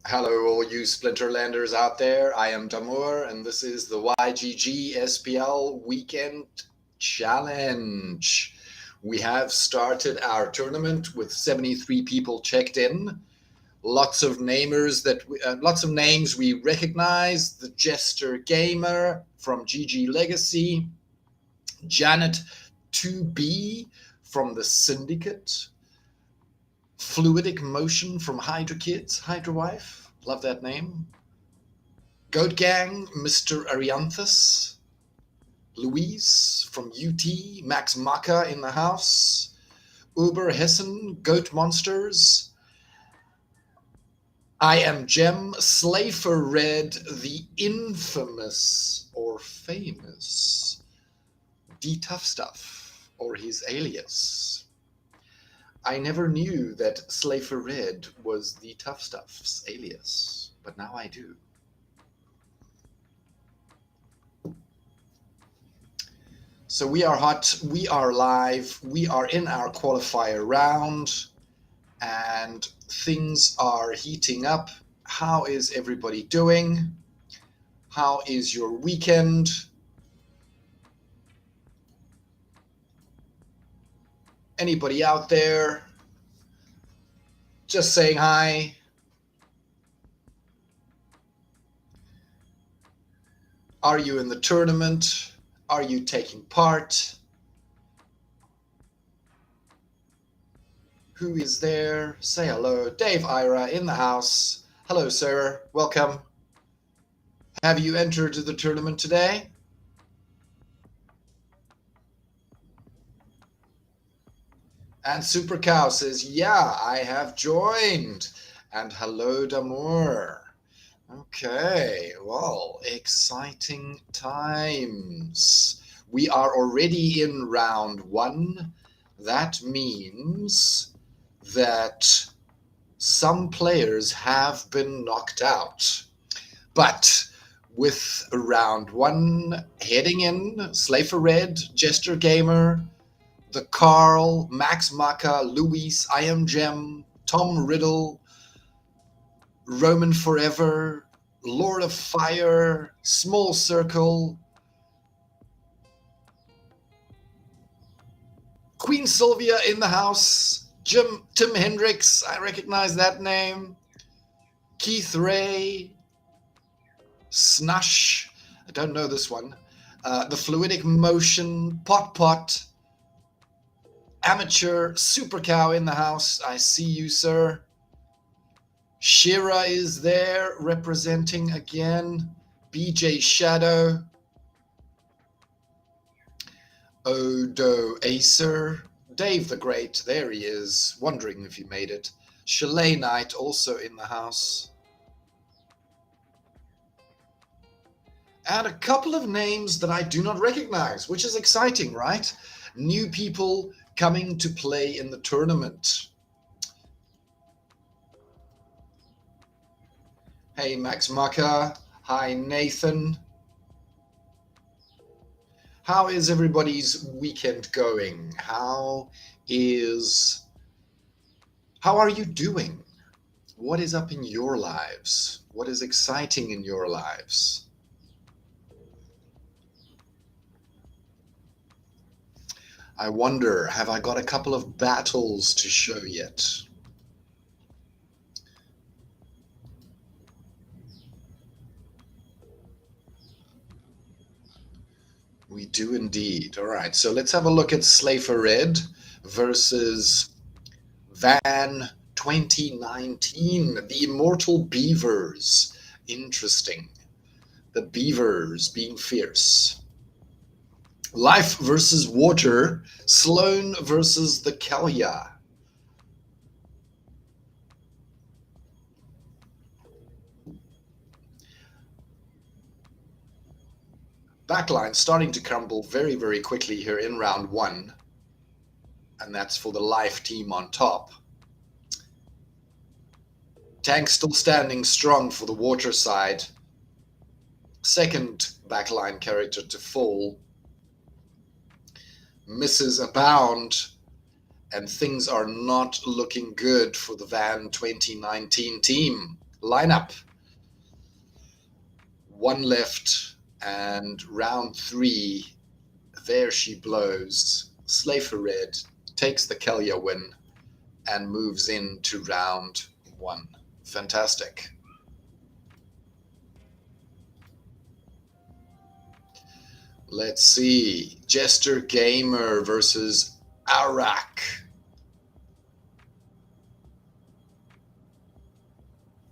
Hello, all you Splinterlanders out there. I am Damour, and this is the YGG SPL Weekend Challenge. We have started our tournament with 73 people checked in. Lots of lots of names we recognize. The Jester Gamer from GG Legacy, Janet 2B from the Syndicate, Fluidic Motion from Hydra Kids, Hydra Wife, love that name. Goat Gang, Mr. Arianthus, Louise from UT, Max Maka in the house, Uber Hessen, Goat Monsters, I Am Gem, Slafer Red, the infamous or famous D Tough Stuff, or his alias. I never knew that Slafer Red was the Tough Stuff's alias, but now I do. So we are hot, we are live, we are in our qualifier round, and things are heating up. How is everybody doing? How is your weekend? Anybody out there? Just saying hi. Are you in the tournament? Are you taking part? Who is there? Say hello. Dave Ira in the house. Hello, sir. Welcome. Have you entered the tournament today? And Super Cow says, yeah, I have joined. And hello, Damour. Okay, well, exciting times. We are already in round one. That means that some players have been knocked out. But with round one heading in, Slafer Red, Jester Gamer, the Carl, Max Maka, Luis, I Am Gem, Tom Riddle, Roman Forever, Lord of Fire, Small Circle, Queen Sylvia in the house, Tim Hendricks, I recognize that name, Keith Ray, Snush, I don't know this one, the Fluidic Motion, Pot, Amateur, Super Cow in the house, I see you, sir. Shira is there representing again. BJ Shadow. Odo Acer. Dave the Great, there he is, wondering if he made it. Chalet Knight also in the house. And a couple of names that I do not recognize, which is exciting, right? New people coming to play in the tournament. Hey, Max Maka. Hi, Nathan. How is everybody's weekend going? How are you doing? What is up in your lives? What is exciting in your lives? I wonder, have I got a couple of battles to show yet? We do indeed. All right, so let's have a look at Slafer Red versus Van 2019, the Immortal Beavers. Interesting. The Beavers being fierce. Life versus Water, Sloan versus the Kalya. Backline starting to crumble very, very quickly here in round one. And that's for the Life team on top. Tank still standing strong for the Water side. Second backline character to fall. Misses abound, and things are not looking good for the Van 2019 team. line up. One left, and round 3, there she blows. Slay for red, takes the Kelia win, and moves into round 1. Fantastic. Let's see. Jester Gamer versus Arak.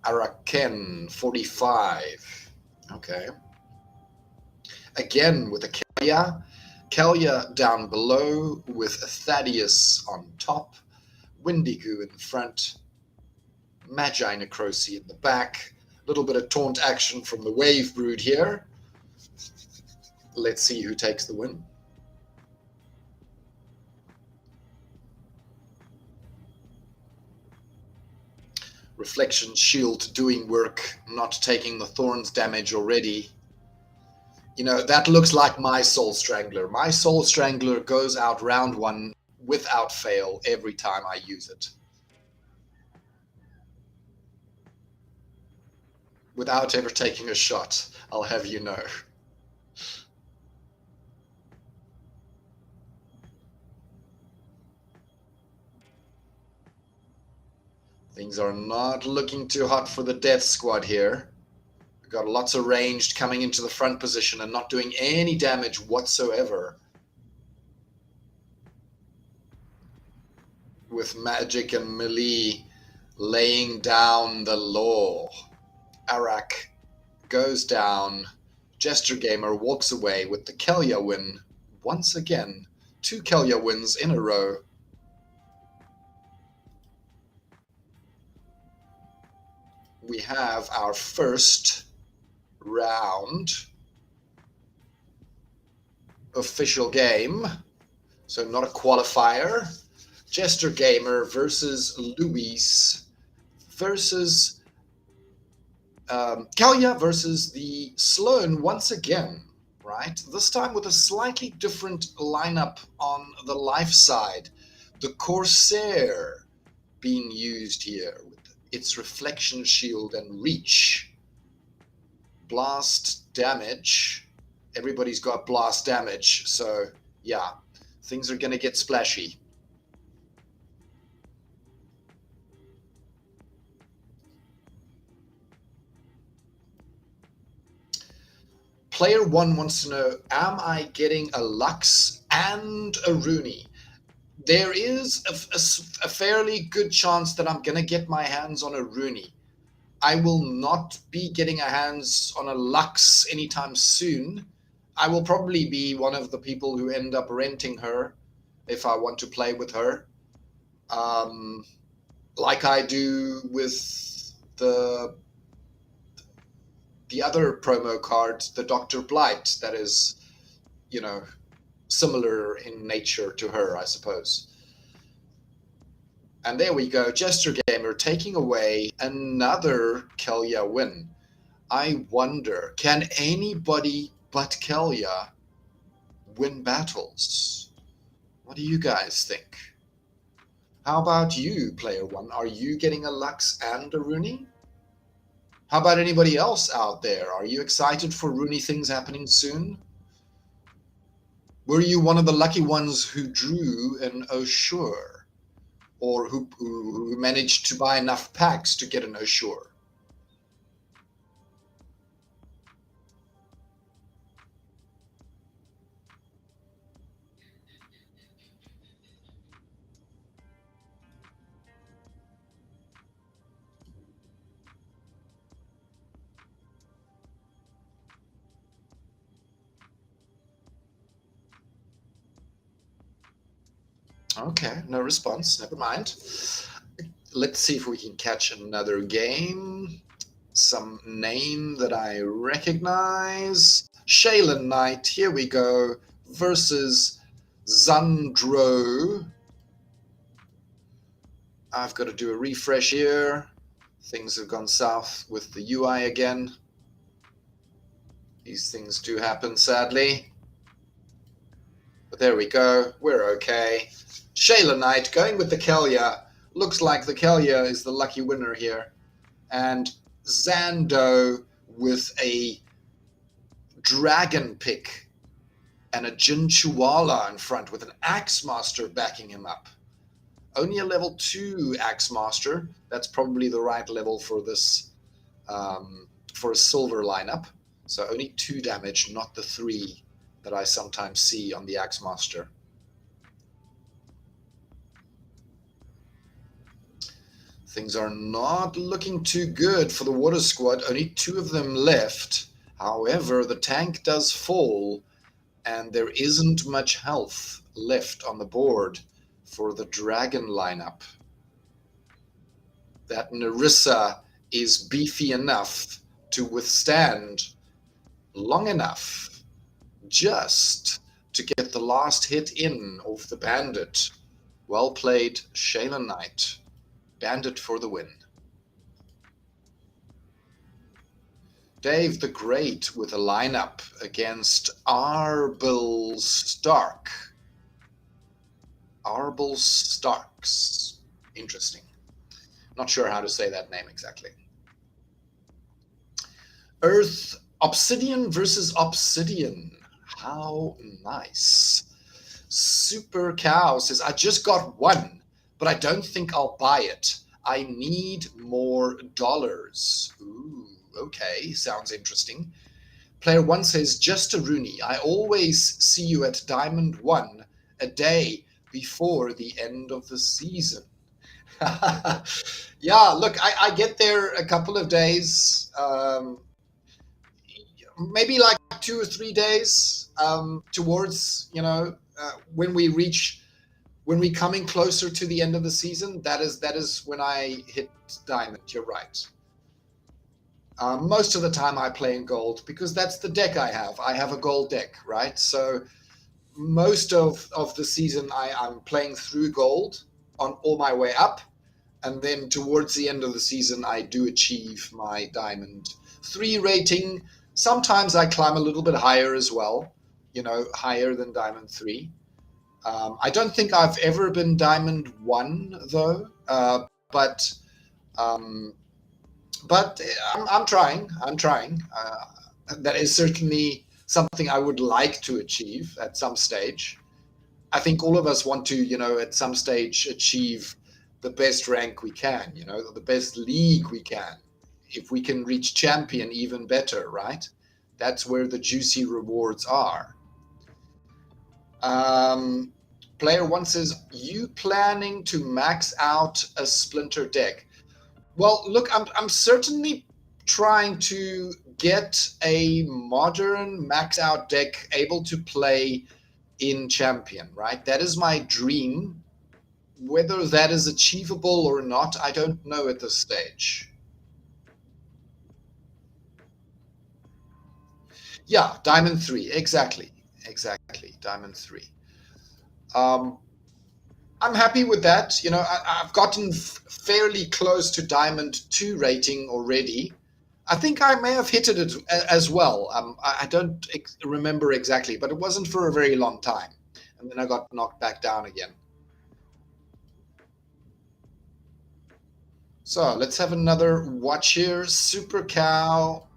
Araken 45. Okay. Again with a Kelia. Kelia down below with Thaddeus on top. Windigo in the front. Magi Necrosi in the back. A little bit of taunt action from the Wave Brood here. Let's see who takes the win. Reflection Shield doing work, not taking the Thorns damage already. You know, that looks like my Soul Strangler. My Soul Strangler goes out round 1 without fail every time I use it. Without ever taking a shot, I'll have you know. Things are not looking too hot for the Death Squad here. We've got lots of ranged coming into the front position and not doing any damage whatsoever. With magic and melee laying down the law. Arak goes down. Jester Gamer walks away with the Kelia win. Once again, 2 Kelia wins in a row. We have our first round official game. So not a qualifier. Jester Gamer versus Luis versus Kelia versus the Sloan once again, right? This time with a slightly different lineup on the life side. The Corsair being used here with its Reflection Shield and Reach. Blast damage. Everybody's got blast damage, so yeah, things are going to get splashy. Player 1 wants to know, am I getting a Lux and a Rooney? There is a fairly good chance that I'm going to get my hands on a Rooney. I will not be getting a hands on a Lux anytime soon. I will probably be one of the people who end up renting her if I want to play with her. Like I do with the other promo card, the Dr. Blight, that is, you know, similar in nature to her, I suppose. And there we go, Jester Gamer taking away another Kelia win. I wonder, can anybody but Kelia win battles? What do you guys think? How about you, Player 1? Are you getting a Lux and a Rooney? How about anybody else out there? Are you excited for Rooney things happening soon? Were you one of the lucky ones who drew an Oshure? Or who managed to buy enough packs to get an Oshure? Okay, no response. Never mind. Let's see if we can catch another game. Some name that I recognize. Shaylin Knight, here we go, versus Zandro. I've got to do a refresh here. Things have gone south with the UI again. These things do happen, sadly. But there we go. We're okay. Shayla Knight going with the Kelia. Looks like the Kelia is the lucky winner here. And Zando with a dragon pick and a Jin Chihuahua in front with an Axe Master backing him up. Only a level 2 Axe Master. That's probably the right level for this, for a silver lineup. So only 2 damage, not the 3 that I sometimes see on the Axe Master. Things are not looking too good for the water squad. Only 2 of them left. However, the tank does fall, and there isn't much health left on the board for the dragon lineup. That Nerissa is beefy enough to withstand long enough just to get the last hit in off the bandit. Well played, Shayla Knight. Bandit for the win. Dave the Great with a lineup against Arbel Stark. Arbel Starks. Interesting. Not sure how to say that name exactly. Earth Obsidian versus Obsidian. How nice. Super Cow says, I just got 1, but I don't think I'll buy it. I need more dollars. Ooh, okay, sounds interesting. Player 1 says, just a Rooney. I always see you at Diamond 1 a day before the end of the season. Yeah, look, I get there a couple of days, maybe like 2 or 3 days towards, when we're coming closer to the end of the season. That is when I hit Diamond. You're right. Most of the time I play in gold because that's the deck I have. I have a gold deck, right? So most of the season I'm playing through gold on all my way up. And then towards the end of the season, I do achieve my Diamond 3 rating. Sometimes I climb a little bit higher as well, higher than Diamond 3. I don't think I've ever been Diamond 1, though, but I'm trying. That is certainly something I would like to achieve at some stage. I think all of us want to, at some stage achieve the best rank we can, the best league we can. If we can reach champion, even better, right? That's where the juicy rewards are. Player 1 says, you planning to max out a Splinter deck? Well, look, I'm certainly trying to get a modern max out deck able to play in champion, right? That is my dream. Whether that is achievable or not, I don't know at this stage. Yeah, Diamond 3, exactly, Diamond 3. I'm happy with that. I've gotten fairly close to Diamond 2 rating already. I think I may have hit it as well. I don't remember exactly, but it wasn't for a very long time. And then I got knocked back down again. So let's have another watch here. Super Cow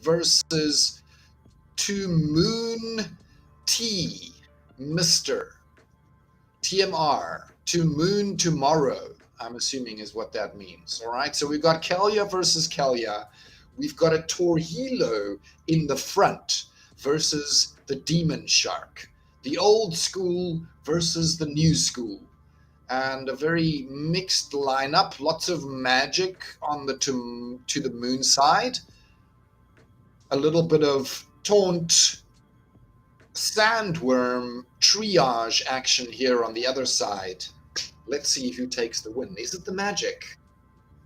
versus To Moon T, Mr. TMR, To Moon Tomorrow, I'm assuming is what that means. All right, so we've got Kelia versus Kelia. We've got a Torhilo in the front versus the Demon Shark. The old school versus the new school. And a very mixed lineup. Lots of magic on the to the moon side. A little bit of taunt, sandworm, triage action here on the other side. Let's see who takes the win. Is it the magic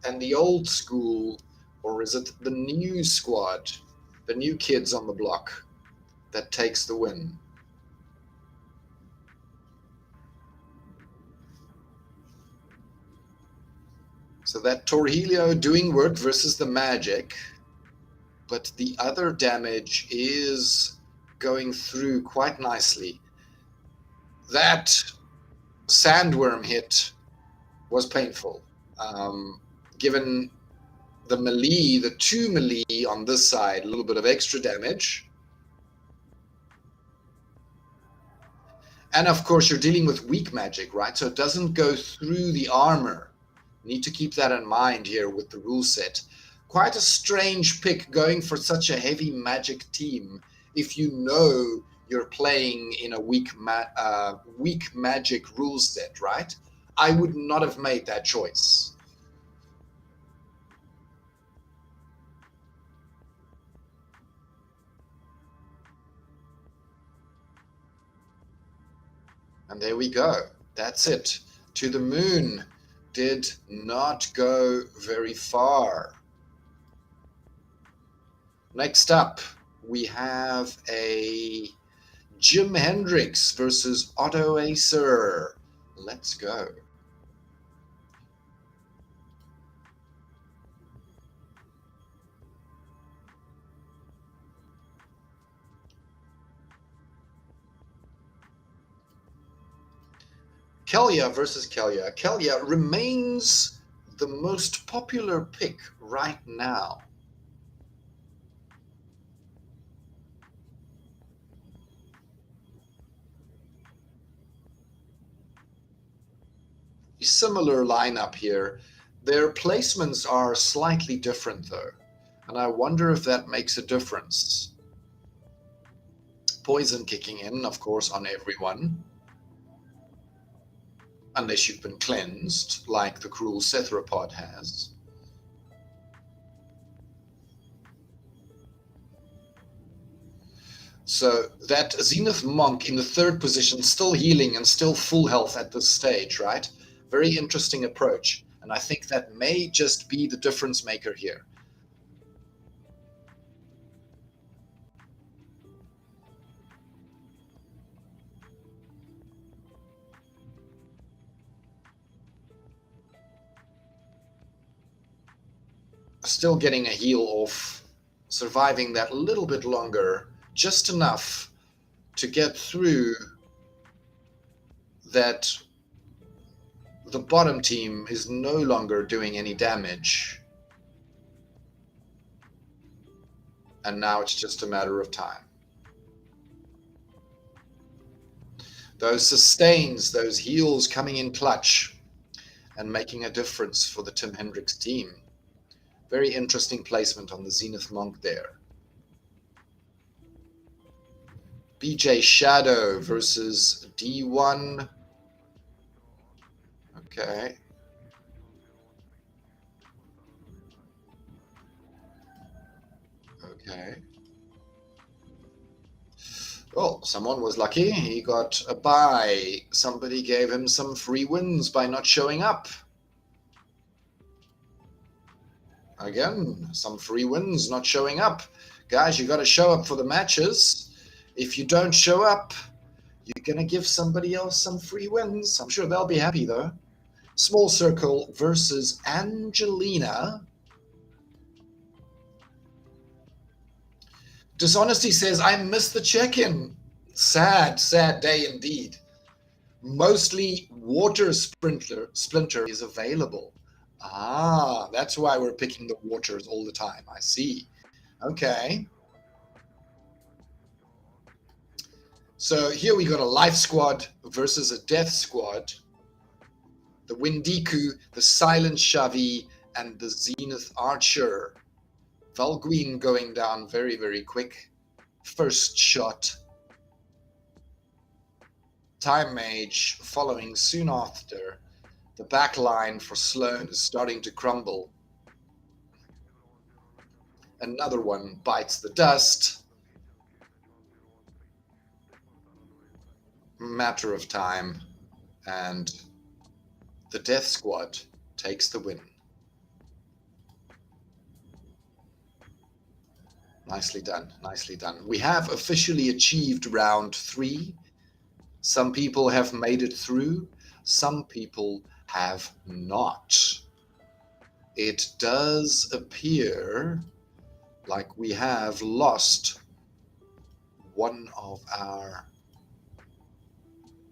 and the old school, or is it the new squad, the new kids on the block that takes the win? So that Torhilio doing work versus the magic, but the other damage is going through quite nicely. That sandworm hit was painful, given the melee, the 2 melee on this side, a little bit of extra damage. And of course, you're dealing with weak magic, right? So it doesn't go through the armor. You need to keep that in mind here with the rule set. Quite a strange pick going for such a heavy magic team if you know you're playing in a weak magic rule set, right? I would not have made that choice. And there we go. That's it. To the moon did not go very far. Next up, we have a Jim Hendrix versus Otto Acer. Let's go. Kelia versus Kelia. Kelia remains the most popular pick right now. Similar lineup here. Their placements are slightly different though, and I wonder if that makes a difference. Poison kicking in, of course, on everyone. Unless you've been cleansed, like the cruel Cethrapod has. So that Zenith Monk in the 3rd position, still healing and still full health at this stage, right? Very interesting approach. And I think that may just be the difference maker here. Still getting a heal off, surviving that little bit longer, just enough to get through that the bottom team is no longer doing any damage. And now it's just a matter of time. Those sustains, those heals coming in clutch and making a difference for the Tim Hendrix team. Very interesting placement on the Zenith Monk there. BJ Shadow versus D1. Okay. Okay. Oh, someone was lucky. He got a buy. Somebody gave him some free wins by not showing up. Again, some free wins, not showing up. Guys, you got to show up for the matches. If you don't show up, you're going to give somebody else some free wins. I'm sure they'll be happy, though. Small Circle versus Angelina. Dishonesty says, I missed the check-in. Sad, sad day indeed. Mostly Water Splinter is available. Ah, that's why we're picking the waters all the time. I see. Okay. So here we got a life squad versus a death squad. The Windiku, the Silent Shavi, and the Zenith Archer. Valguin going down very, very quick. First shot. Time Mage following soon after. The back line for Sloan is starting to crumble. Another one bites the dust. Matter of time. And the Death Squad takes the win. Nicely done, nicely done. We have officially achieved round 3. Some people have made it through. Some people have not. It does appear like we have lost one of our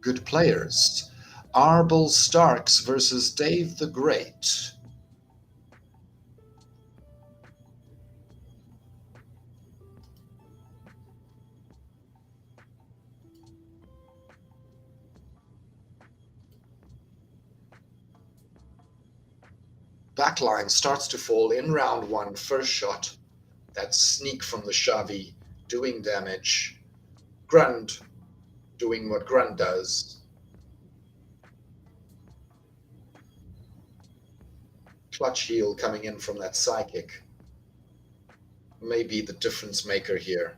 good players. Arbel Starks versus Dave the Great. backline starts to fall in round one. First shot. That sneak from the Xavi doing damage. Grund doing what Grund does. Clutch heal coming in from that psychic. Maybe the difference maker here.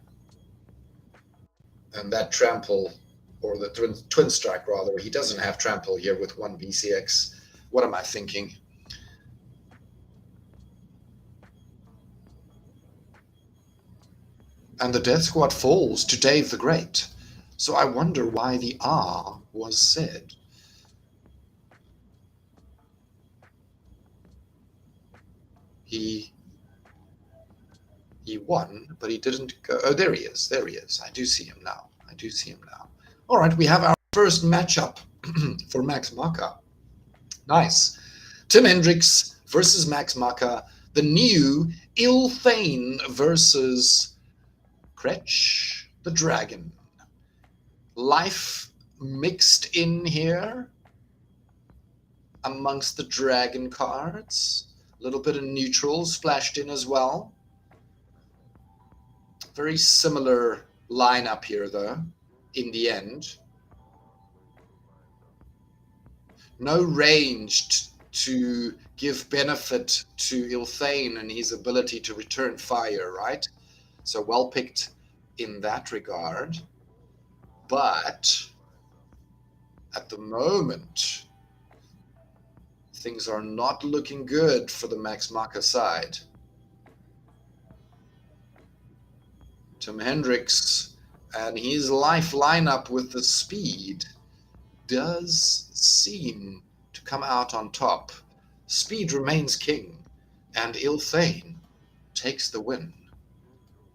And that trample, or the twin strike rather, he doesn't have trample here with 1 BCX. What am I thinking? And the death squad falls to Dave the Great. So I wonder why the R was said. He won, but he didn't go. Oh, there he is. There he is. I do see him now. I do see him now. All right, we have our first matchup for Max Maka. Nice. Tim Hendricks versus Max Maka. The new Ilthane versus Kretsch the Dragon. Life mixed in here amongst the dragon cards. A little bit of neutral splashed in as well. Very similar lineup here, though, in the end. No ranged to give benefit to Ilthane and his ability to return fire, right? So well picked in that regard. But at the moment, things are not looking good for the Max Maka side. Tim Hendricks and his life lineup with the speed does seem to come out on top. Speed remains king, and Ilthane takes the win.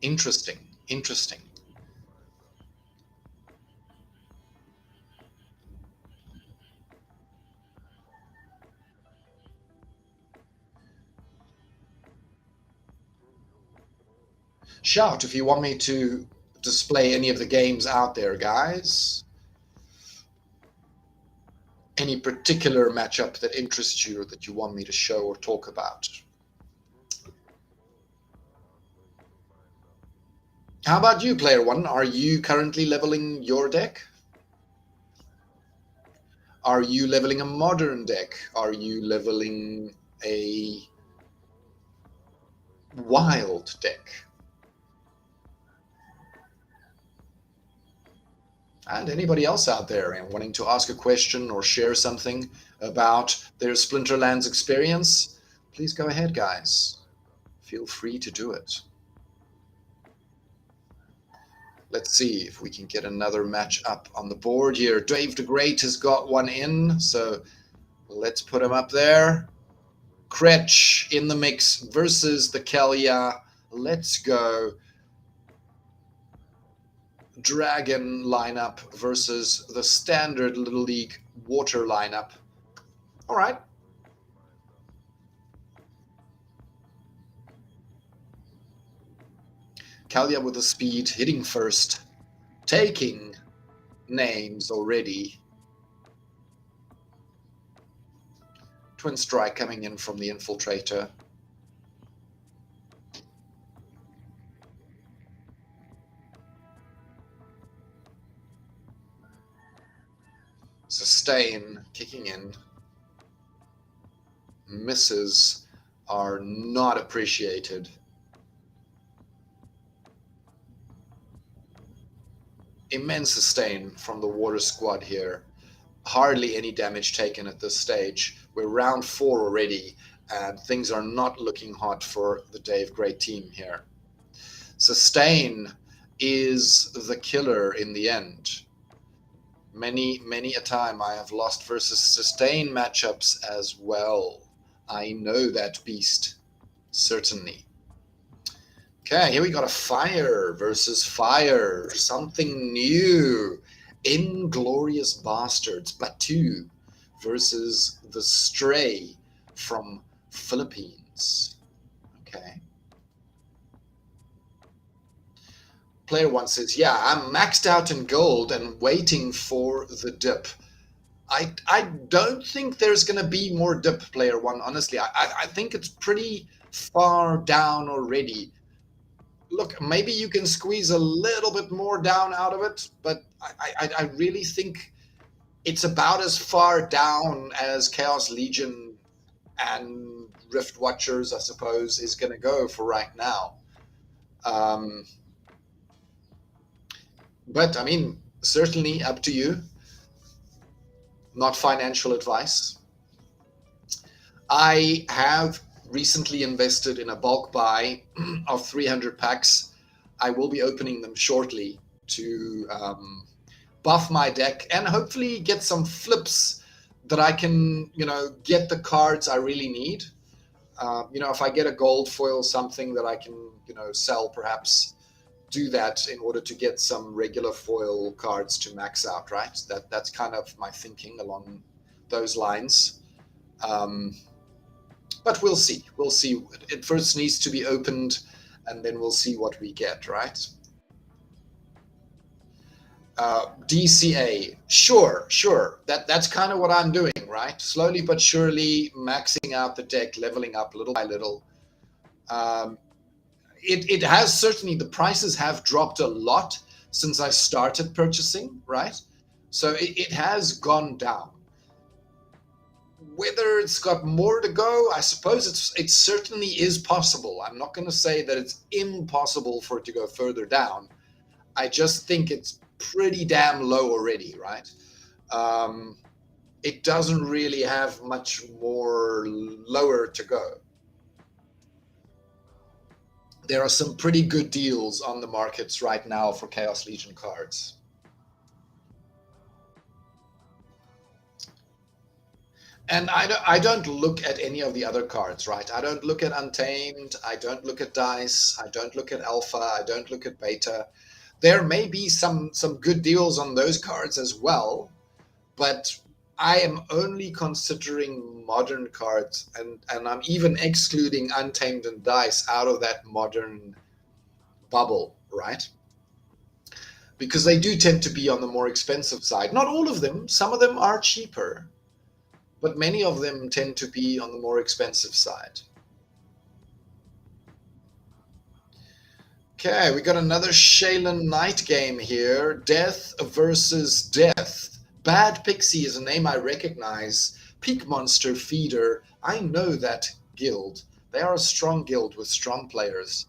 Interesting, interesting. Shout if you want me to display any of the games out there, guys. Any particular matchup that interests you or that you want me to show or talk about. How about you, player one? Are you currently leveling your deck? Are you leveling a modern deck? Are you leveling a wild deck? And anybody else out there and wanting to ask a question or share something about their Splinterlands experience, please go ahead, guys. Feel free to do it. Let's see if we can get another match up on the board here. Dave the Great has got one in, so let's put him up there. Kretsch in the mix versus the Kelia. Let's go. Dragon lineup versus the standard Little League water lineup. All right. Kalia with the speed, hitting first, taking names already. Twin Strike coming in from the Infiltrator. Sustain kicking in. Misses are not appreciated. Immense sustain from the water squad here. Hardly any damage taken at this stage. We're round 4 already, and things are not looking hot for the Dave Great team here. Sustain is the killer in the end. Many a time I have lost versus sustain matchups as well. I know that beast, certainly. Okay, here we got a fire versus fire. Something new. Inglorious Bastards, Batu versus the Stray from Philippines. Okay. Player one says, yeah, I'm maxed out in gold and waiting for the dip. I don't think there's going to be more dip player one, honestly. I think it's pretty far down already. Look, maybe you can squeeze a little bit more down out of it, but I really think it's about as far down as Chaos Legion and Rift Watchers, I suppose, is going to go for right now. Um, but I mean, certainly up to you. Not financial advice. I have recently invested in a bulk buy of 300 packs. I will be opening them shortly to buff my deck and hopefully get some flips that I can, get the cards I really need. If I get a gold foil, something that I can, sell, perhaps do that in order to get some regular foil cards to max out, right? That's kind of my thinking along those lines. But we'll see. We'll see. It first needs to be opened, and then we'll see what we get, right? DCA, sure. That's kind of what I'm doing, right? Slowly but surely, maxing out the deck, leveling up little by little. It has certainly, the prices have dropped a lot since I started purchasing, right? So it has gone down. Whether it's got more to go, I suppose it certainly is possible. I'm not going to say that it's impossible for it to go further down. I just think it's pretty damn low already, right? It doesn't really have much more lower to go. There are some pretty good deals on the markets right now for Chaos Legion cards. And I don't look at any of the other cards, right? I don't look at Untamed. I don't look at Dice. I don't look at Alpha. I don't look at Beta. There may be some good deals on those cards as well, but I am only considering modern cards, and I'm even excluding Untamed and Dice out of that modern bubble, right? Because they do tend to be on the more expensive side. Not all of them. Some of them are cheaper, but many of them tend to be on the more expensive side. Okay, we got another Shaylin Knight game here. Death versus Death. Bad Pixie is a name I recognize. Peak Monster Feeder. I know that guild. They are a strong guild with strong players.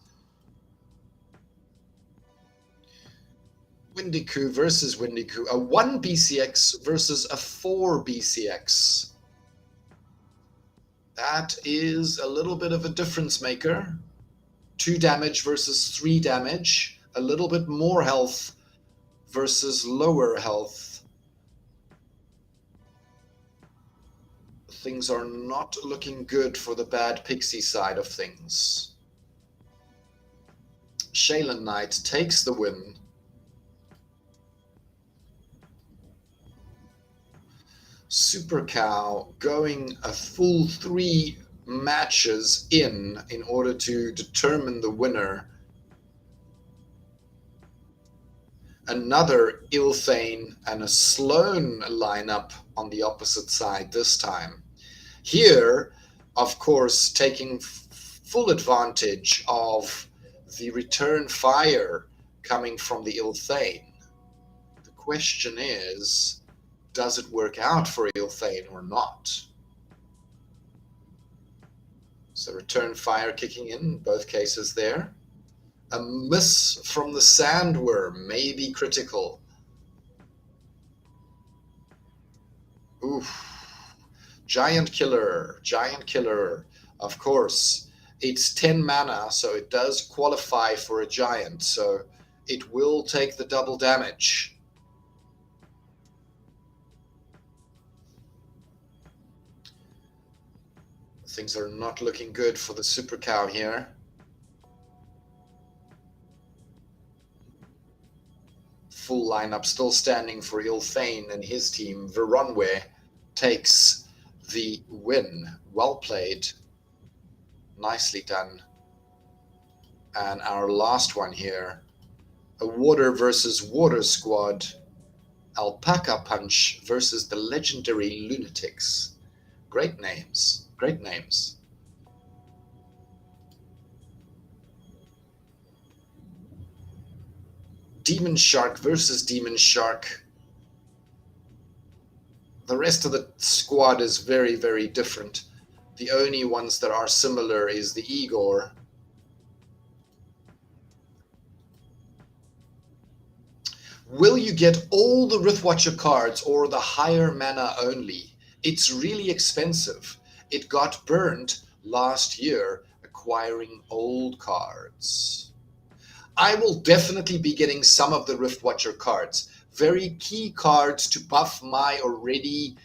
Windiku versus Windiku. A 1 BCX versus a 4 BCX. That is a little bit of a difference maker. 2 damage versus 3 damage. A little bit more health versus lower health. Things are not looking good for the Bad Pixie side of things. Shaylin Knight takes the win. Super Cow going a full 3 matches in order to determine the winner. Another Ilthane and a Sloan lineup on the opposite side this time. Here, of course, taking full advantage of the return fire coming from the Ilthane. The question is, does it work out for Ilthane or not? So return fire kicking in both cases there. A miss from the Sandworm may be critical. Oof. Giant Killer, of course. It's 10 mana, so it does qualify for a giant, so it will take the double damage. Things are not looking good for the Super Cow here. Full lineup still standing for Ilthane and his team. Veronwe takes the win. Well played. Nicely done. And our last one here, a water versus water squad. Alpaca Punch versus the legendary Lunatics. Great names. Great names. Demon Shark versus Demon Shark. The rest of the squad is very, very different. The only ones that are similar is the Igor. Will you get all the Rithwatcher cards or the higher mana only? It's really expensive. It got burnt last year acquiring old cards. I will definitely be getting some of the Riftwatcher cards. Very key cards to buff my already,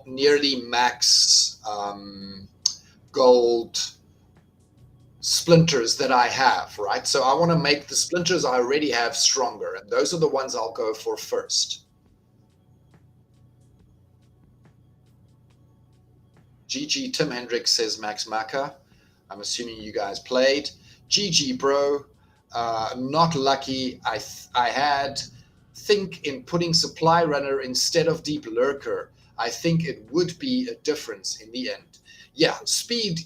nearly max gold splinters that I have, right? So I want to make the splinters I already have stronger, and those are the ones I'll go for first. GG Tim Hendricks says Max Maka. I'm assuming you guys played. GG bro. Not lucky. I had think in putting Supply Runner instead of Deep Lurker. I think it would be a difference in the end. Yeah, speed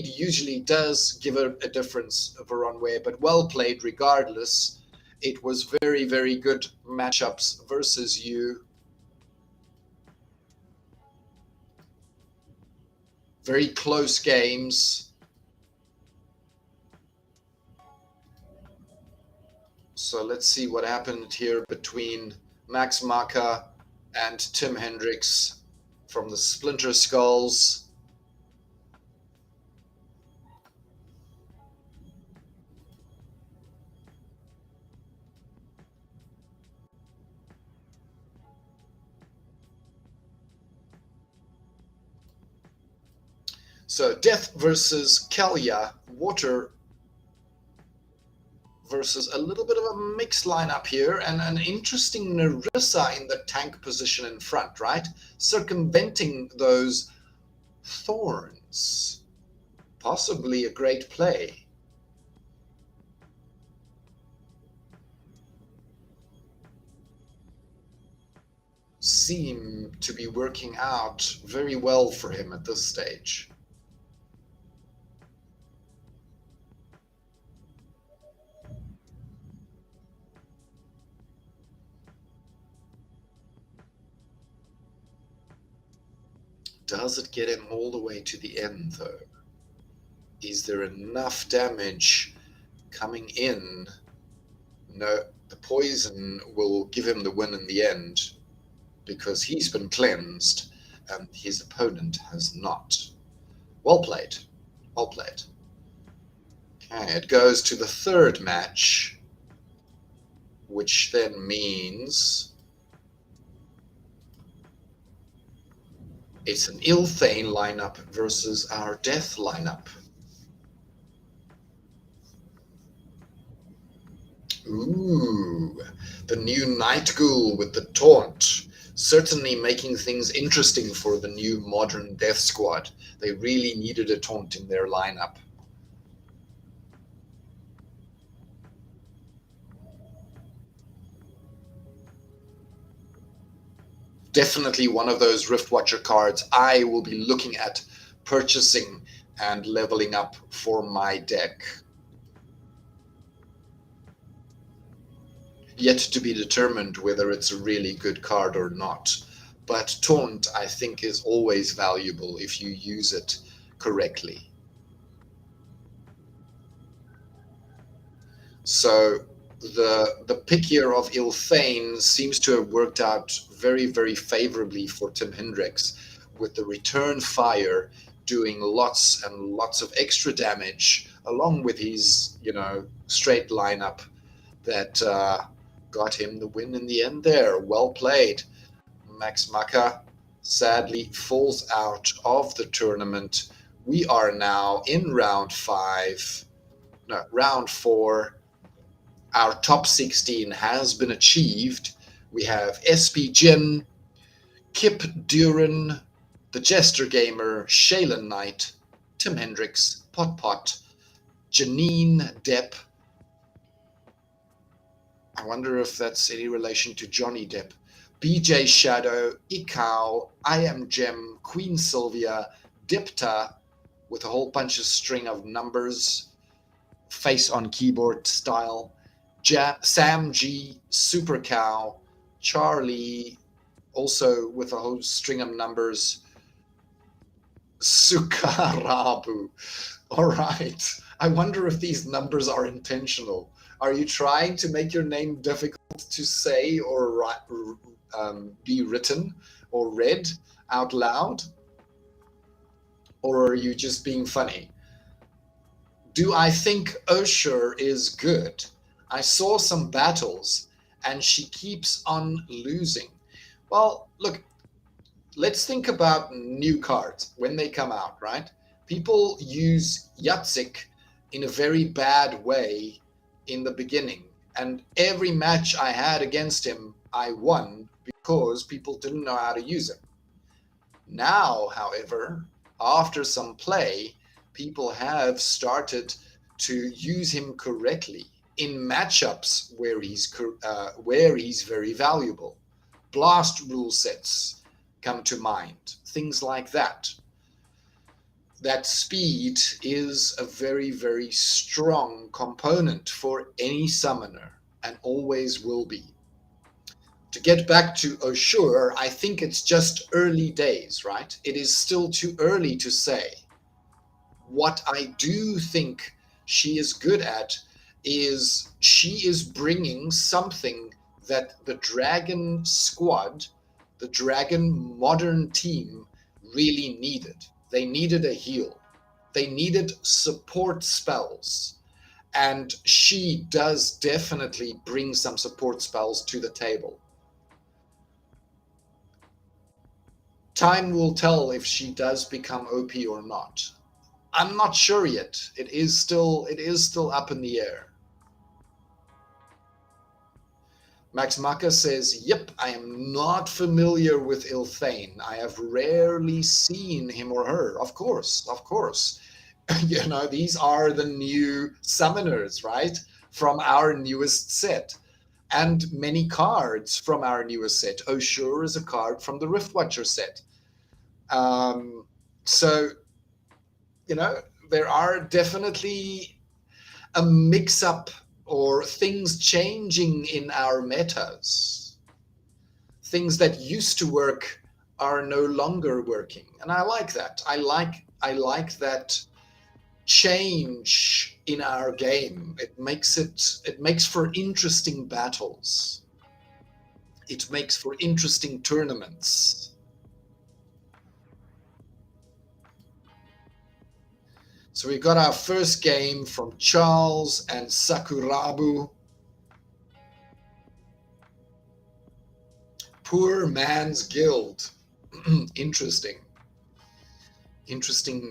usually does give a difference, Veronway, but well played regardless. It was very, very good matchups versus you. Very close games. So let's see what happened here between Max Maka and Tim Hendricks from the Splinter Skulls. So Death versus Kalia, Water versus a little bit of a mixed lineup here, and an interesting Narissa in the tank position in front, right? Circumventing those thorns. Possibly a great play. Seem to be working out very well for him at this stage. Does it get him all the way to the end, though? Is there enough damage coming in? No, the poison will give him the win in the end because he's been cleansed and his opponent has not. Well played. Well played. Okay, it goes to the third match, which then means it's an Ilthane lineup versus our Death lineup. Ooh, the new Night Ghoul with the taunt. Certainly making things interesting for the new modern Death Squad. They really needed a taunt in their lineup. Definitely one of those Riftwatcher cards I will be looking at purchasing and leveling up for my deck. Yet to be determined whether it's a really good card or not. But Taunt, I think, is always valuable if you use it correctly. So the pick here of Ilthane seems to have worked out very, very favorably for Tim Hendricks, with the return fire doing lots and lots of extra damage, along with his, straight lineup that got him the win in the end there. Well played. Max Maka sadly falls out of the tournament. We are now in round 4. Our top 16 has been achieved. We have SP Jin, Kip Duran, the Jester Gamer, Shaylin Knight, Tim Hendricks, Pot, Janine Depp. I wonder if that's any relation to Johnny Depp. BJ Shadow, Ikao, I Am Gem, Queen Sylvia, Dipta, with a whole bunch of string of numbers, face on keyboard style, Sam G, Super Cow, Charlie, also with a whole string of numbers, Sukarabu. All right. I wonder if these numbers are intentional. Are you trying to make your name difficult to say or be written or read out loud? Or are you just being funny? Do I think Ushur is good? I saw some battles and she keeps on losing. Well, look, let's think about new cards when they come out, right? People use Yahtzee in a very bad way in the beginning. And every match I had against him, I won because people didn't know how to use him. Now, however, after some play, people have started to use him correctly in matchups where he's very valuable. Blast rule sets come to mind, things like that. That speed is a very, very strong component for any summoner and always will be. To get back to Ushur, I think it's just early days, right? It is still too early to say. What I do think she is good at is she is bringing something that the Dragon squad, the Dragon modern team, really needed. They needed a heal. They needed support spells. And she does definitely bring some support spells to the table. Time will tell if she does become OP or not. I'm not sure yet. It is still up in the air. Max Maka says, yep, I am not familiar with Ilthane. I have rarely seen him or her. Of course. You know, these are the new summoners, right? From our newest set. And many cards from our newest set. Ushur is a card from the Riftwatcher set. So, you know, there are definitely a mix-up or things changing in our metas. Things that used to work are no longer working. And I like that. I like that change in our game. It makes for interesting battles. It makes for interesting tournaments. So we got our first game from Charles and Sakurabu. Poor Man's Guild. Interesting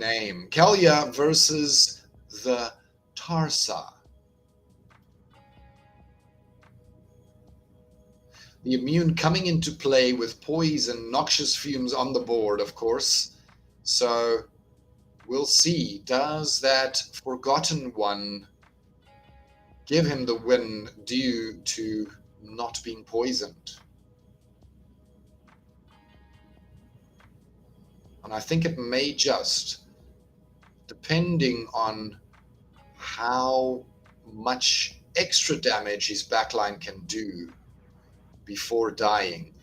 name. Kalia versus the Tarsa. The immune coming into play with poison, noxious fumes on the board, of course. So we'll see. Does that Forgotten One give him the win due to not being poisoned? And I think it may just, depending on how much extra damage his backline can do before dying.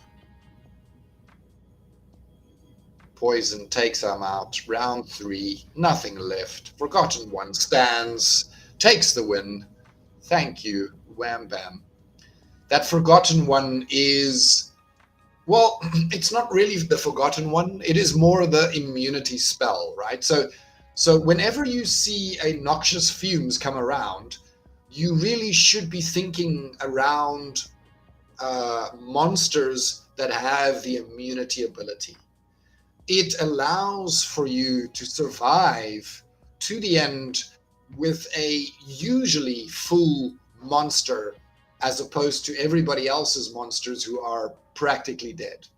Poison takes him out. Round 3, nothing left. Forgotten One stands, takes the win. Thank you, wham bam. That Forgotten One is, well, it's not really the Forgotten One. It is more the immunity spell, right? So whenever you see a Noxious Fumes come around, you really should be thinking around monsters that have the immunity ability. It allows for you to survive to the end with a usually full monster, as opposed to everybody else's monsters who are practically dead.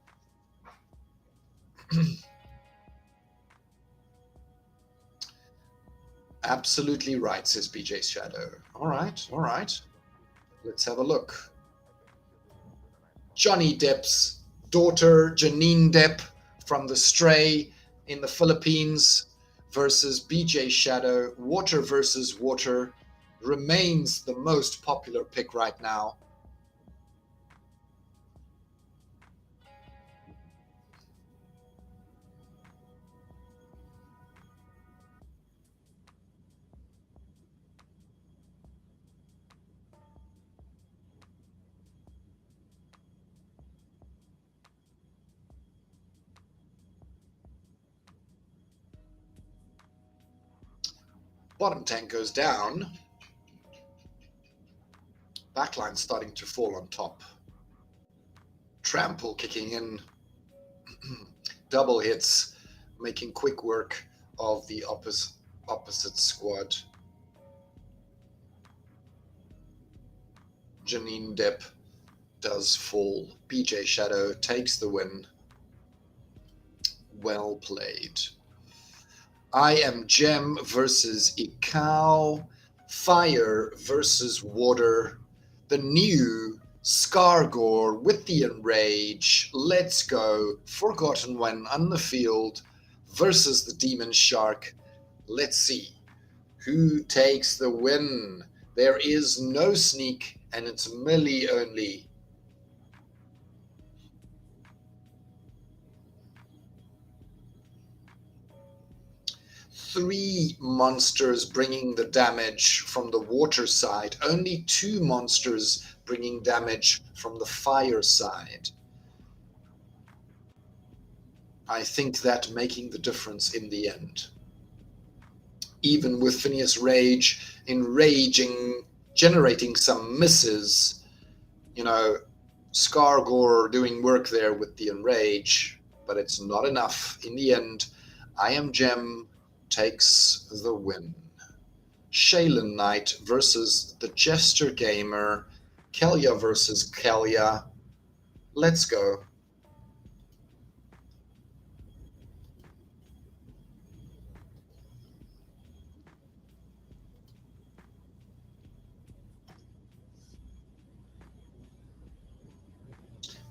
Absolutely right, says BJ Shadow. All right. Let's have a look. Johnny Depp's daughter, Janine Depp from The Stray in the Philippines, versus BJ Shadow. Water versus Water remains the most popular pick right now. Bottom tank goes down. Backline starting to fall on top. Trample kicking in. Double hits, making quick work of the opposite squad. Janine Depp does fall. BJ Shadow takes the win. Well played. I Am Gem versus Ikao. Fire versus Water. The new Scargore with the Enrage. Let's Go. Forgotten One on the field versus the Demon Shark. Let's see who takes the win. There is no sneak, and it's melee only. Three monsters bringing the damage from the water side, only two monsters bringing damage from the fire side. I think that making the difference in the end. Even with Phineas Rage enraging, generating some misses, you know, Scargore doing work there with the Enrage, but it's not enough. In the end, I Am Gem takes the win. Shaylin Knight versus the Jester Gamer. Kelja versus Kelja. Let's go.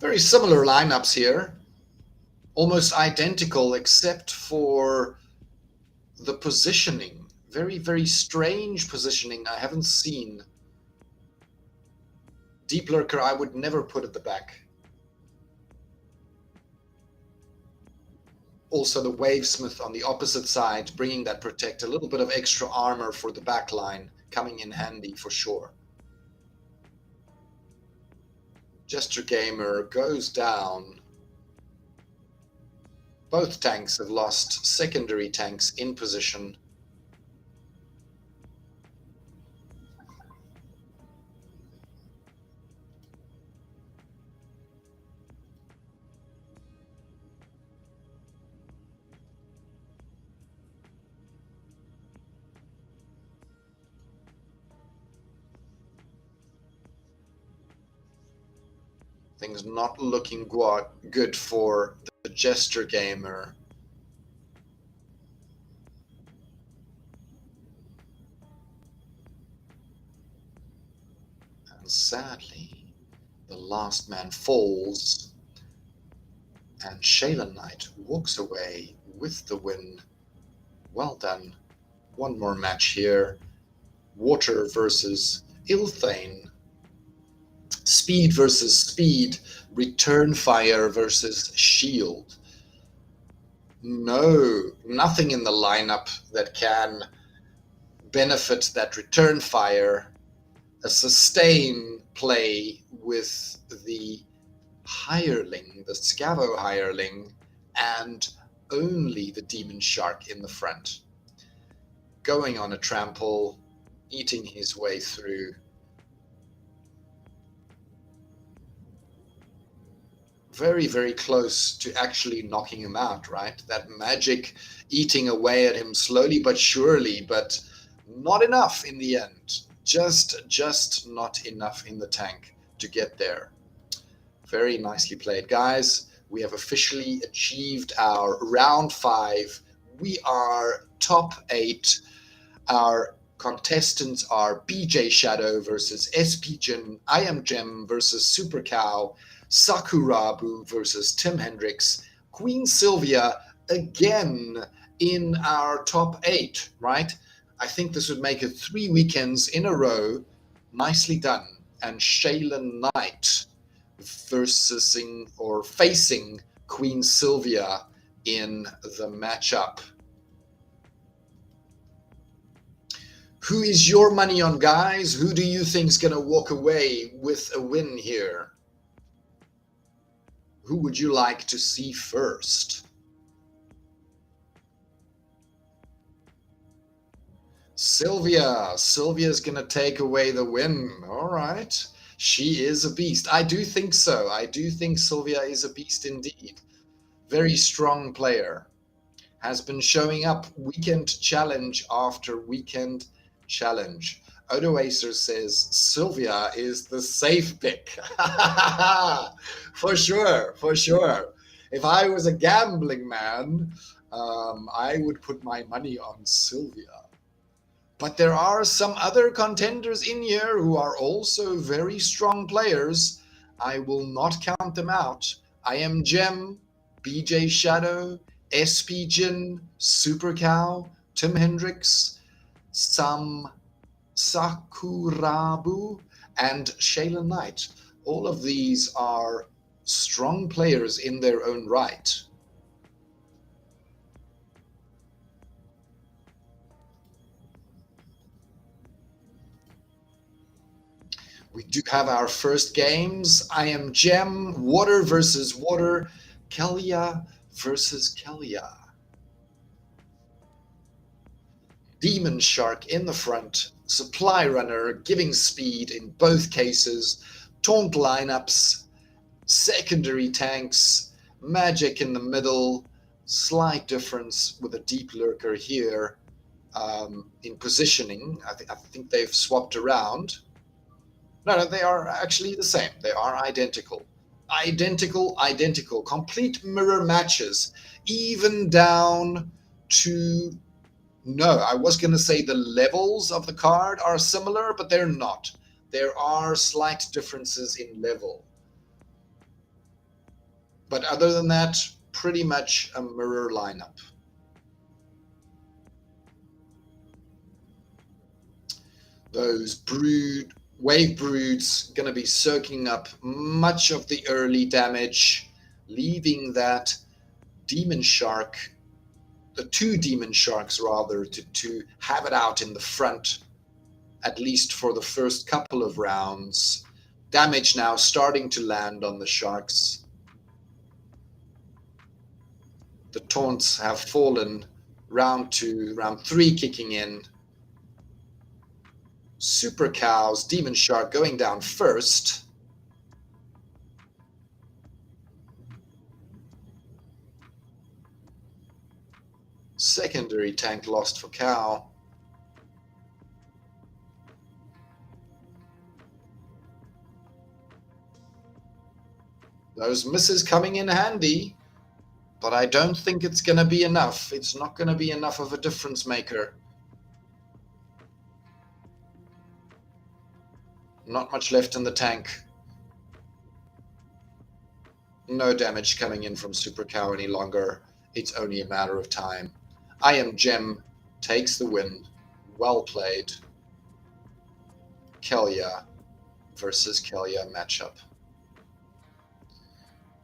Very similar lineups here. Almost identical except for the positioning. Very, very strange positioning I haven't seen. Deep Lurker I would never put at the back. Also the Wavesmith on the opposite side, bringing that protect, a little bit of extra armor for the back line, coming in handy for sure. Jester Gamer goes down. Both tanks have lost secondary tanks in position. Things not looking good for the Jester Gamer. And sadly, the last man falls, and Shaylin Knight walks away with the win. Well done. One more match here. Water versus Ilthane. Speed versus Speed. Return Fire versus Shield. No, nothing in the lineup that can benefit that Return Fire. A sustain play with the Hireling, the Scavo Hireling, and only the Demon Shark in the front. Going on a trample, eating his way through. Very, very close to actually knocking him out, right? That magic eating away at him slowly but surely, but not enough in the end. Just not enough in the tank to get there. Very nicely played, guys. We have officially achieved our round 5. We are top 8. Our contestants are BJ Shadow versus SP Jin, I Am Gem versus Super Cow, Sakurabu versus Tim Hendricks, Queen Sylvia again in our top 8, right? I think this would make it 3 weekends in a row. Nicely done. And Shaylin Knight facing Queen Sylvia in the matchup. Who is your money on, guys? Who do you think is going to walk away with a win here? Who would you like to see first? Sylvia. Sylvia's going to take away the win. All right. She is a beast. I do think so. I do think Sylvia is a beast indeed. Very strong player. Has been showing up weekend challenge after weekend challenge. Odoacer says Sylvia is the safe pick. For sure, for sure. If I was a gambling man, I would put my money on Sylvia. But there are some other contenders in here who are also very strong players. I will not count them out. I Am Gem, BJ Shadow, SP Jin, Super Cow, Tim Hendricks, Sam Sakurabu, and Shaylin Knight. All of these are strong players in their own right. We do have our first games. I Am Gem, Water versus Water, Kelia versus Kelia. Demon Shark in the front, Supply Runner giving speed in both cases, taunt lineups, secondary tanks, magic in the middle, slight difference with a deep lurker here in positioning. I think they've swapped around. No, they are actually the same. They are identical. Identical. Complete mirror matches, even down to... No, I was going to say the levels of the card are similar, but they're not. There are slight differences in level. But other than that, pretty much a mirror lineup. Those wave broods going to be soaking up much of the early damage, leaving that demon shark, the 2 demon sharks rather, to have it out in the front, at least for the first couple of rounds. Damage now starting to land on the sharks. The taunts have fallen. Round 2, round 3 kicking in. Super Cows, Demon Shark going down first. Secondary tank lost for Cow. Those misses coming in handy, but I don't think it's going to be enough. It's not going to be enough of a difference maker. Not much left in the tank. No damage coming in from Super Cow any longer. It's only a matter of time. I Am Gem takes the win. Well played. Kelia versus Kelia matchup.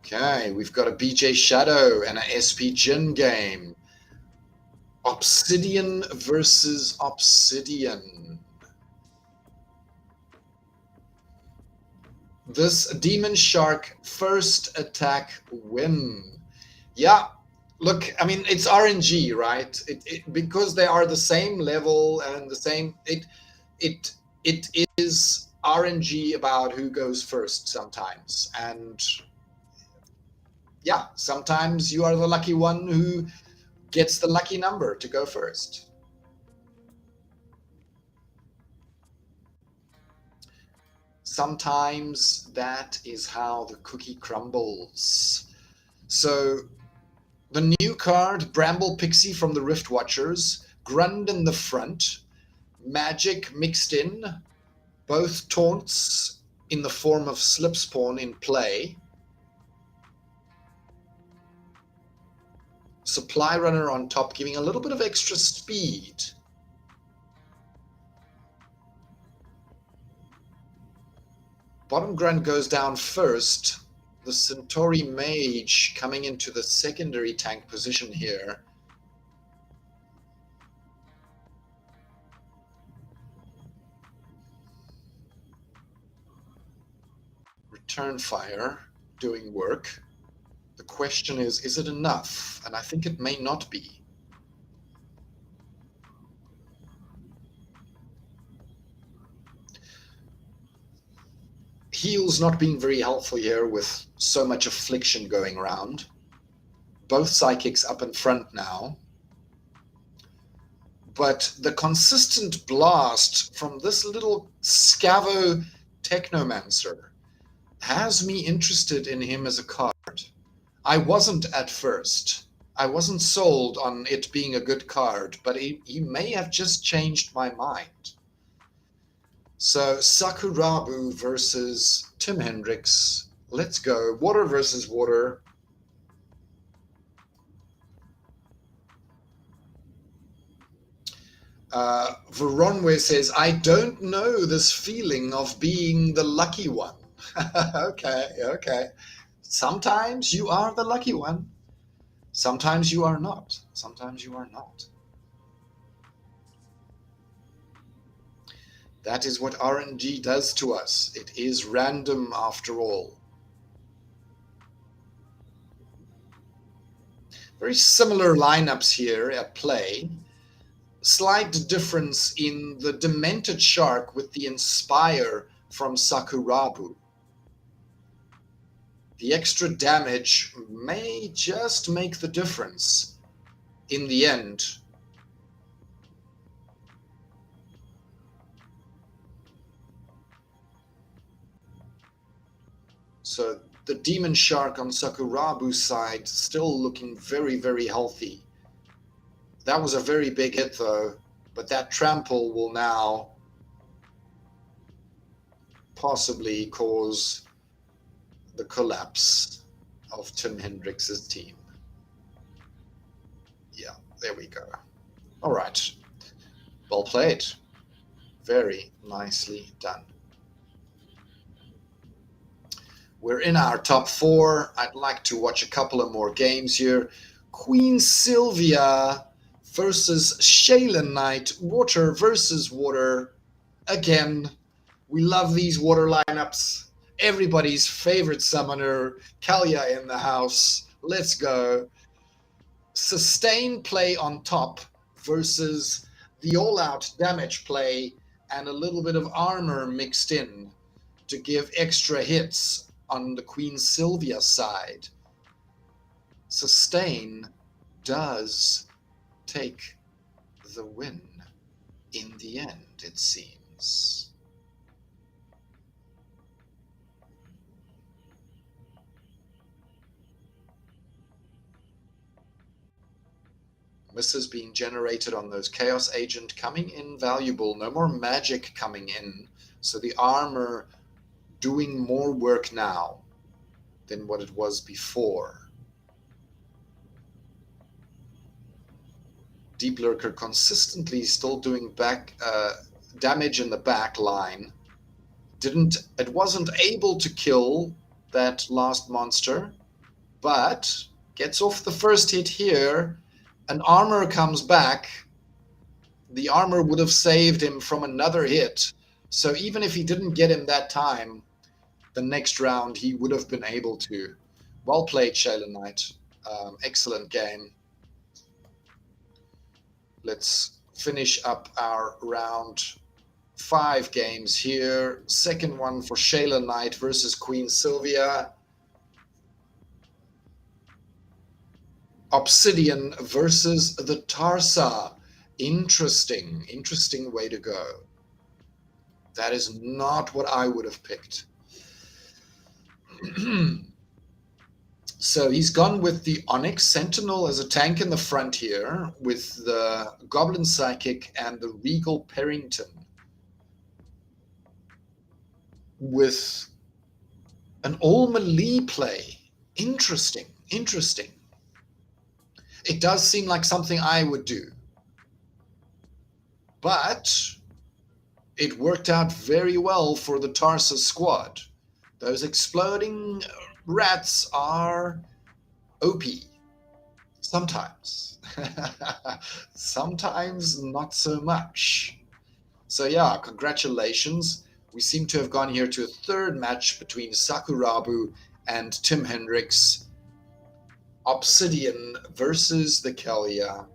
Okay, we've got a BJ Shadow and a SP Jin game. Obsidian versus Obsidian. This Demon Shark first attack win. Yeah, look, I mean, it's RNG, right? Because they are the same level and the same, it is RNG about who goes first sometimes. And yeah, sometimes you are the lucky one who gets the lucky number to go first. Sometimes that is how the cookie crumbles. So the new card, Bramble Pixie from the Rift Watchers, Grund in the front, magic mixed in, both taunts in the form of Slip Spawn in play. Supply runner on top, giving a little bit of extra speed. Bottom grunt goes down first. The Centauri Mage coming into the secondary tank position here. Return fire doing work. The question is it enough? And I think it may not be. Heals not being very helpful here with so much affliction going around. Both psychics up in front now. But the consistent blast from this little Scavo Technomancer has me interested in him as a card. I wasn't at first. I wasn't sold on it being a good card, but he may have just changed my mind. So Sakurabu versus Tim Hendricks. Let's go. Water versus water. Veronwe says, I don't know this feeling of being the lucky one. Okay. Sometimes you are the lucky one. Sometimes you are not. Sometimes you are not. That is what RNG does to us. It is random after all. Very similar lineups here at play. Slight difference in the Demented Shark with the Inspire from Sakurabu. The extra damage may just make the difference in the end. So the Demon Shark on Sakurabu's side still looking very, very healthy. That was a very big hit though, but that trample will now possibly cause the collapse of Tim Hendricks' team. Yeah, there we go. All right. Well played. Very nicely done. We're in our top 4. I'd like to watch a couple of more games here. Queen Sylvia versus Shaylin Knight. Water versus water. Again, we love these water lineups. Everybody's favorite summoner, Kalia in the house. Let's go. Sustain play on top versus the all-out damage play and a little bit of armor mixed in to give extra hits on the Queen Sylvia side. Sustain does take the win in the end, it seems. Misses being generated on those Chaos Agent coming in valuable. No more magic coming in. So the armor doing more work now than what it was before. Deep Lurker consistently still doing back damage in the back line. It wasn't able to kill that last monster, but gets off the first hit here. An armor comes back. The armor would have saved him from another hit. So even if he didn't get him that time, the next round he would have been able to. Well played, Shaylin Knight. Excellent game. Let's finish up our round 5 games here. Second one for Shaylin Knight versus Queen Sylvia. Obsidian versus the Tarsa. Interesting way to go. That is not what I would have picked. So he's gone with the Onyx Sentinel as a tank in the front here, with the Goblin Psychic and the Regal Perrington, with an all melee play. Interesting. It does seem like something I would do. But it worked out very well for the Tarsus squad. Those exploding rats are OP. Sometimes. Sometimes not so much. So yeah, congratulations. We seem to have gone here to a third match between Sakurabu and Tim Hendricks. Obsidian versus the Kelia.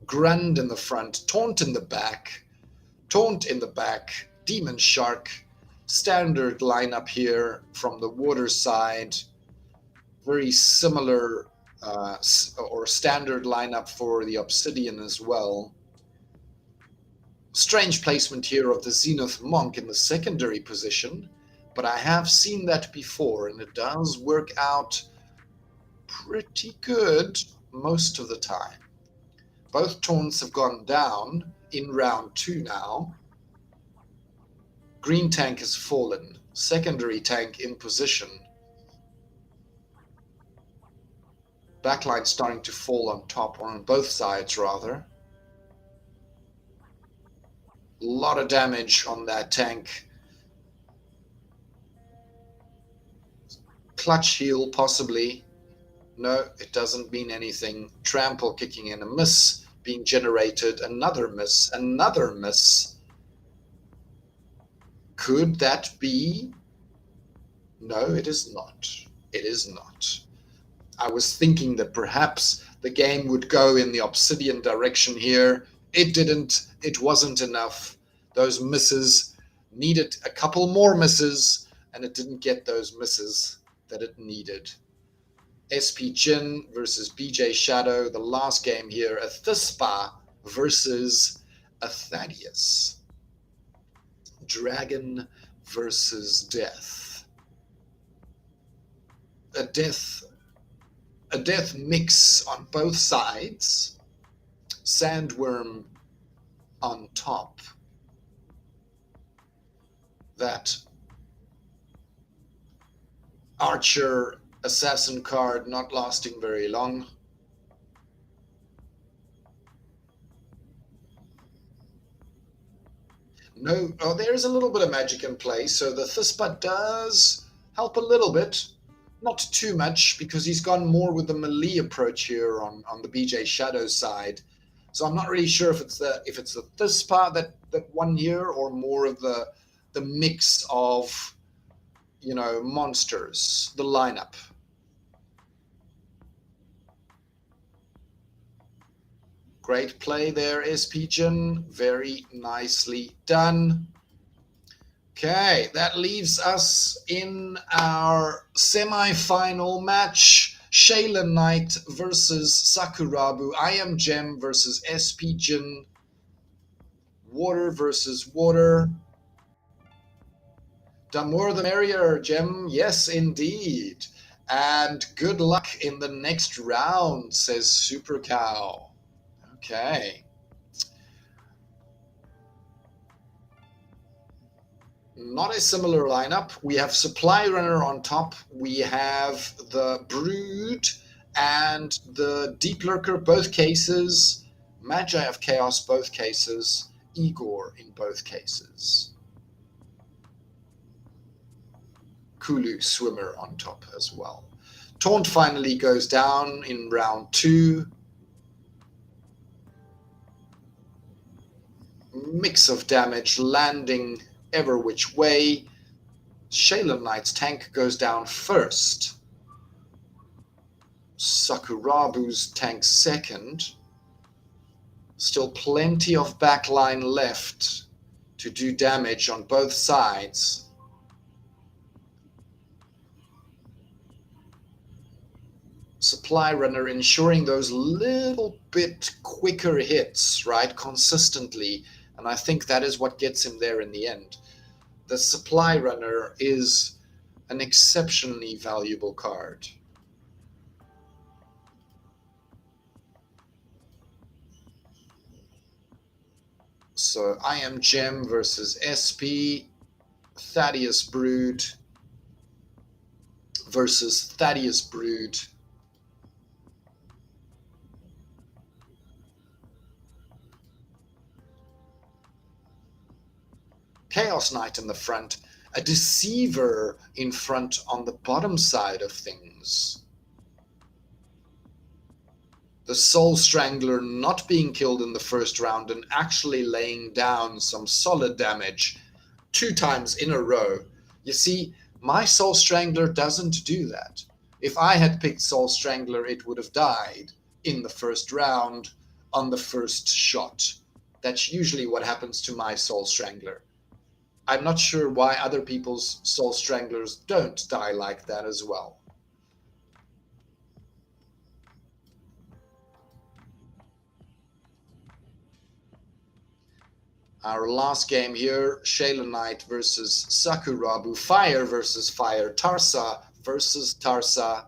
Grund in the front, Taunt in the back, Demon Shark. Standard lineup here from the water side. Very similar or standard lineup for the Obsidian as well. Strange placement here of the Zenith Monk in the secondary position, but I have seen that before and it does work out pretty good most of the time. Both taunts have gone down in round 2 now. Green tank has fallen. Secondary tank in position. Backline starting to fall on top, or on both sides rather. A lot of damage on that tank. Clutch heal possibly. No, it doesn't mean anything. Trample kicking in, a miss being generated, another miss, another miss. Could that be? No, it is not. It is not. I was thinking that perhaps the game would go in the Obsidian direction here. It didn't. It wasn't enough. Those misses needed a couple more misses, and it didn't get those misses that it needed. SP Jin versus BJ Shadow. The last game here, a Thispa versus a Thaddeus. Dragon versus Death. A death mix on both sides. Sandworm on top. That Archer Assassin card not lasting very long. No, oh, there's a little bit of magic in play, so the Thispa does help a little bit. Not too much, because he's gone more with the melee approach here on the BJ Shadow side. So I'm not really sure if it's the Thispa that won here, or more of the mix of, you know, monsters, the lineup. Great play there, SP Jin. Very nicely done. Okay, that leaves us in our semi-final match. Shayla Knight versus Sakurabu. I Am Gem versus SP Jin. Water versus water. The more the merrier, Gem. Yes, indeed. And good luck in the next round, says Super Cow. Okay. Not a similar lineup. We have Supply Runner on top. We have the Brood and the Deep Lurker, both cases. Magi of Chaos, both cases. Igor in both cases. Kulu Swimmer on top as well. Taunt finally goes down in round 2. Mix of damage landing ever which way. Shayla Knight's tank goes down first. Sakurabu's tank second. Still plenty of backline left to do damage on both sides. Supply Runner ensuring those little bit quicker hits, right, consistently. And I think that is what gets him there in the end. The Supply Runner is an exceptionally valuable card. So I Am Gem versus SP, Thaddeus Brood versus Thaddeus Brood. Chaos Knight in the front, a Deceiver in front on the bottom side of things. The Soul Strangler not being killed in the first round and actually laying down some solid damage 2 times in a row. You see, my Soul Strangler doesn't do that. If I had picked Soul Strangler, it would have died in the first round on the first shot. That's usually what happens to my Soul Strangler. I'm not sure why other people's Soul Stranglers don't die like that as well. Our last game here, Shayla Knight versus Sakurabu, Fire versus Fire, Tarsa versus Tarsa.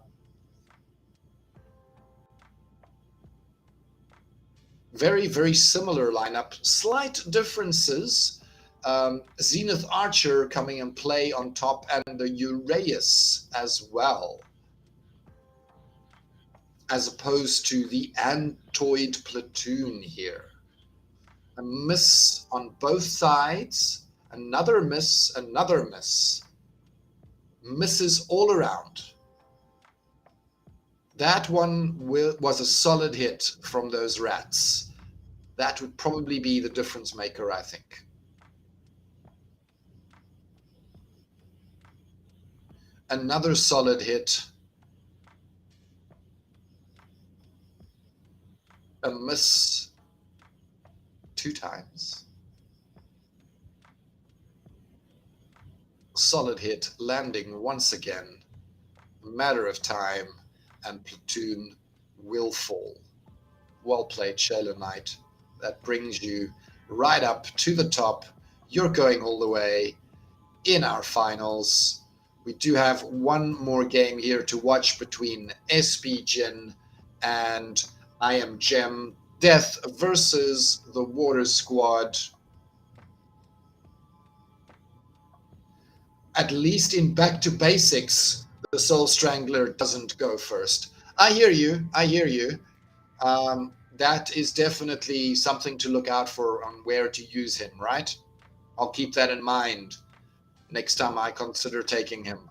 Very, very similar lineup, slight differences. Zenith Archer coming in play on top, and the Uraeus as well, as opposed to the Antoid Platoon here. A miss on both sides, another miss, another miss. Misses all around. That one was a solid hit from those rats. That would probably be the difference maker, I think. Another solid hit. A miss 2 times. Solid hit, landing once again. Matter of time, and Platoon will fall. Well played, Shayla Knight. That brings you right up to the top. You're going all the way in our finals. We do have one more game here to watch between SP Jin and I Am Gem. Death versus the Water Squad. At least in Back to Basics, the Soul Strangler doesn't go first. I hear you. I hear you. That is definitely something to look out for on where to use him, right? I'll keep that in mind next time I consider taking him.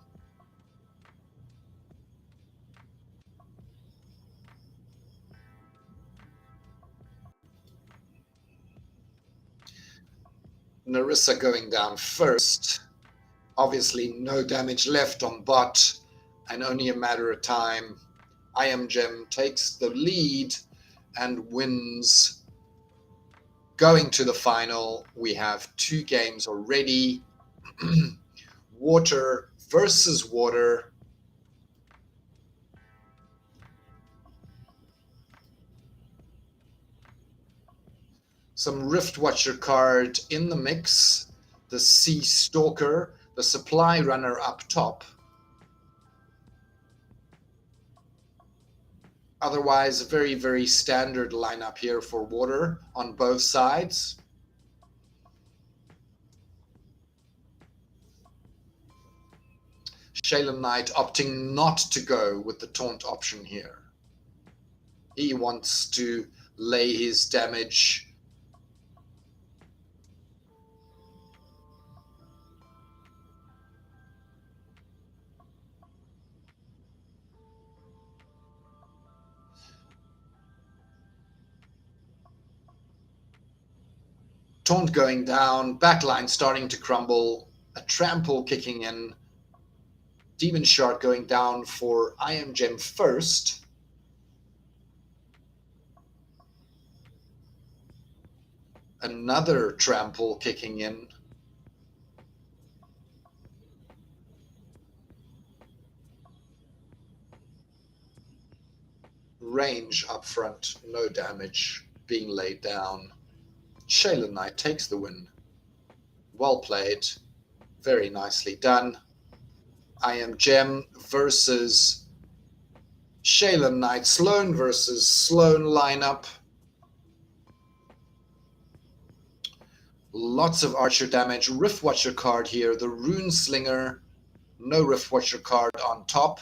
Narissa going down first. Obviously, no damage left on bot, and only a matter of time. I Am Gem takes the lead and wins. Going to the final, we have 2 games already. Water versus Water. Some Rift Watcher card in the mix. The Sea Stalker, the Supply Runner up top. Otherwise, a very, very standard lineup here for Water on both sides. Shayla Knight opting not to go with the taunt option here. He wants to lay his damage. Taunt going down, backline starting to crumble, a trample kicking in, Demon Shark going down for I Am Gem first. Another trample kicking in. Range up front, no damage being laid down. Shayla Knight takes the win. Well played. Very nicely done. I Am Gem versus Shayla Knight. Sloan versus Sloan lineup. Lots of archer damage. Rift Watcher card here. The Rune Slinger. No Rift Watcher card on top.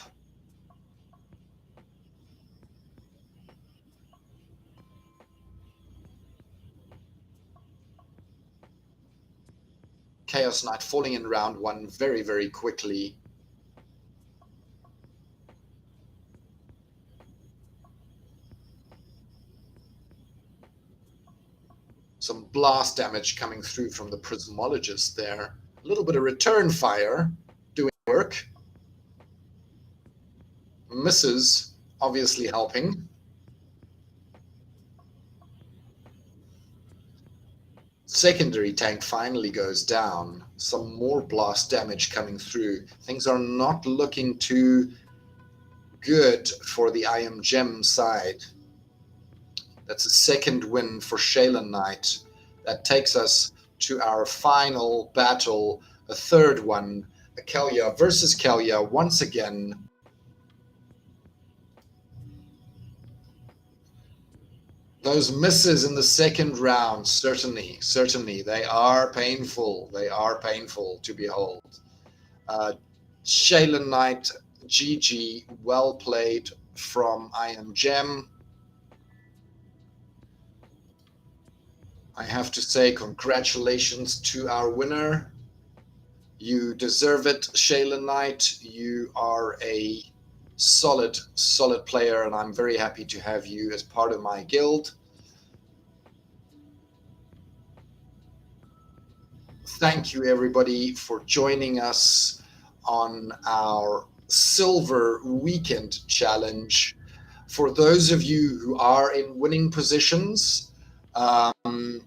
Chaos Knight falling in round 1 very, very quickly. Some blast damage coming through from the Prismologist there. A little bit of return fire doing work. Misses, obviously helping. Secondary tank finally goes down. Some more blast damage coming through. Things are not looking too good for the I Am Gem side. That's a second win for Shaylin Knight. That takes us to our final battle, a third one, Akelia versus Kelia once again. Those misses in the second round, certainly, they are painful. They are painful to behold. Shaylin Knight, GG, well played from I Am Gem. I have to say congratulations to our winner. You deserve it, Shaylin Knight. You are a solid player, and I'm very happy to have you as part of my guild. Thank you, everybody, for joining us on our Silver Weekend Challenge. For those of you who are in winning positions, the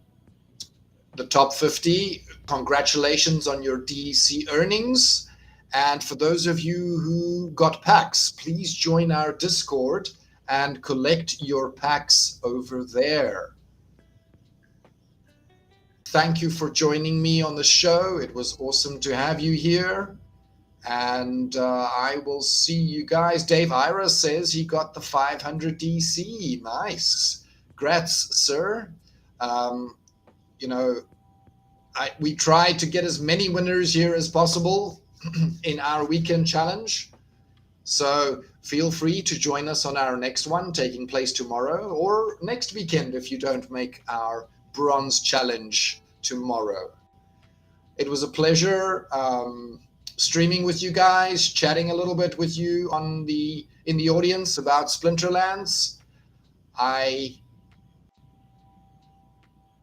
top 50, congratulations on your DEC earnings. And for those of you who got packs, please join our Discord and collect your packs over there. Thank you for joining me on the show. It was awesome to have you here. And I will see you guys. Dave Ira says he got the 500 DC. Nice. Grats, sir. You know, we try to get as many winners here as possible in our weekend challenge. So feel free to join us on our next one taking place tomorrow, or next weekend if you don't make our bronze challenge tomorrow. It was a pleasure streaming with you guys, chatting a little bit with you in the audience about Splinterlands. I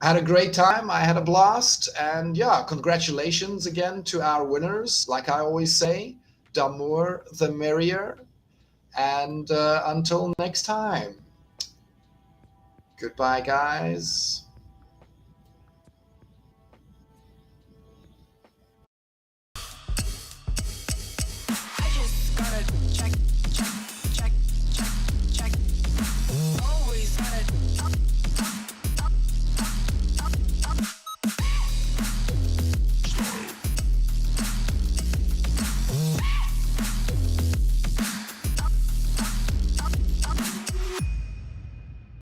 had a great time. I had a blast. And yeah, congratulations again to our winners. Like I always say, the more, the merrier. And until next time, goodbye, guys. I just gotta